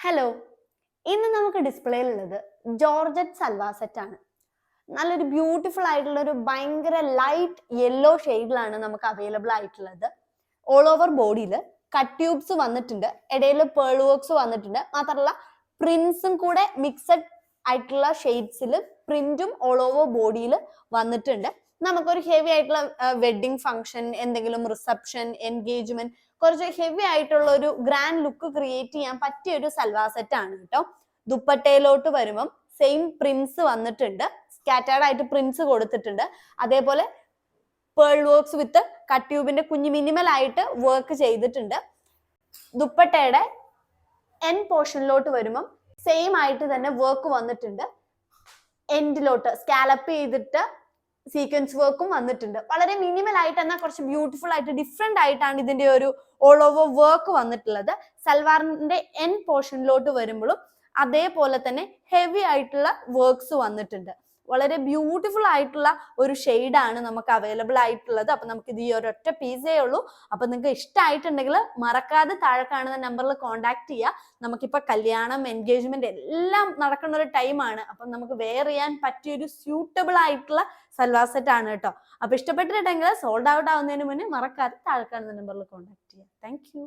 Hello, ഇന്ന് നമുക്ക് ഡിസ്പ്ലേയിലുള്ളത് georgette salwar set ആണ്. നല്ലൊരു ബ്യൂട്ടിഫുൾ ആയിട്ടുള്ള ഒരു ഭയങ്കര ലൈറ്റ് യെല്ലോ ഷെയ്ഡിലാണ് നമുക്ക് അവൈലബിൾ ആയിട്ടുള്ളത്. ഓൾ ഓവർ ബോഡിയിൽ കട്ട് ട്യൂബ്സ് വന്നിട്ടുണ്ട്, ഇടയിൽ പേൾ വർക്ക്സ് വന്നിട്ടുണ്ട്. മാത്രമല്ല പ്രിന്റ്സും കൂടെ മിക്സഡ് ആയിട്ടുള്ള ഷെയ്ഡ്സിൽ പ്രിന്റും ഓൾ ഓവർ ബോഡിയിൽ വന്നിട്ടുണ്ട്. നമുക്കൊരു ഹെവി ആയിട്ടുള്ള വെഡിങ് ഫംഗ്ഷൻ, എന്തെങ്കിലും റിസപ്ഷൻ, എൻഗേജ്മെന്റ്, കുറച്ച് ഹെവി ആയിട്ടുള്ള ഒരു ഗ്രാൻഡ് ലുക്ക് ക്രിയേറ്റ് ചെയ്യാൻ പറ്റിയ ഒരു സൽവാർ സെറ്റ് ആണ് കേട്ടോ. ദുപ്പട്ടയിലോട്ട് വരുമ്പം സെയിം പ്രിന്റ്സ് വന്നിട്ടുണ്ട്, സ്കാറ്റേർഡ് ആയിട്ട് പ്രിന്റ്സ് കൊടുത്തിട്ടുണ്ട്. അതേപോലെ പേൾ വർക്ക്സ് വിത്ത് കട്ട് ട്യൂബിന്റെ കുഞ്ഞു മിനിമൽ ആയിട്ട് വർക്ക് ചെയ്തിട്ടുണ്ട്. ദുപ്പട്ടയുടെ എൻ പോർഷനിലോട്ട് വരുമ്പം സെയിം ആയിട്ട് തന്നെ വർക്ക് വന്നിട്ടുണ്ട്. എൻഡിലോട്ട് സ്കാലപ്പ് ചെയ്തിട്ട് സീക്വൻസ് വർക്കും വന്നിട്ടുണ്ട്. വളരെ മിനിമൽ ആയിട്ട് എന്നാൽ കുറച്ച് ബ്യൂട്ടിഫുൾ ആയിട്ട് ഡിഫറെന്റ് ആയിട്ടാണ് ഇതിന്റെ ഒരു ഓൾ ഓവർ വർക്ക് വന്നിട്ടുള്ളത്. സൽവാറിന്റെ എൻ പോർഷനിലോട്ട് വരുമ്പോഴും അതേപോലെ തന്നെ ഹെവി ആയിട്ടുള്ള വർക്ക്സ് വന്നിട്ടുണ്ട്. വളരെ ബ്യൂട്ടിഫുൾ ആയിട്ടുള്ള ഒരു ഷെയ്ഡാണ് നമുക്ക് അവൈലബിൾ ആയിട്ടുള്ളത്. അപ്പൊ നമുക്ക് ഇത് ഈ ഒരൊറ്റ പീസേ ഉള്ളൂ. അപ്പൊ നിങ്ങൾക്ക് ഇഷ്ടമായിട്ടുണ്ടെങ്കിൽ മറക്കാതെ താഴെ കാണുന്ന നമ്പറിൽ കോൺടാക്ട് ചെയ്യുക. നമുക്കിപ്പോൾ കല്യാണം, എൻഗേജ്മെന്റ് എല്ലാം നടക്കുന്ന ഒരു ടൈമാണ്. അപ്പം നമുക്ക് വെയർ ചെയ്യാൻ പറ്റിയൊരു സ്യൂട്ടബിൾ ആയിട്ടുള്ള സൽവാർ സെറ്റ് ആണ് കേട്ടോ. അപ്പൊ ഇഷ്ടപ്പെട്ടിട്ടുണ്ടെങ്കിൽ സോൾഡ് ഔട്ട് ആവുന്നതിന് മുന്നേ മറക്കാതെ താഴെ കാണുന്ന നമ്പറിൽ കോൺടാക്ട് ചെയ്യുക. Thank you.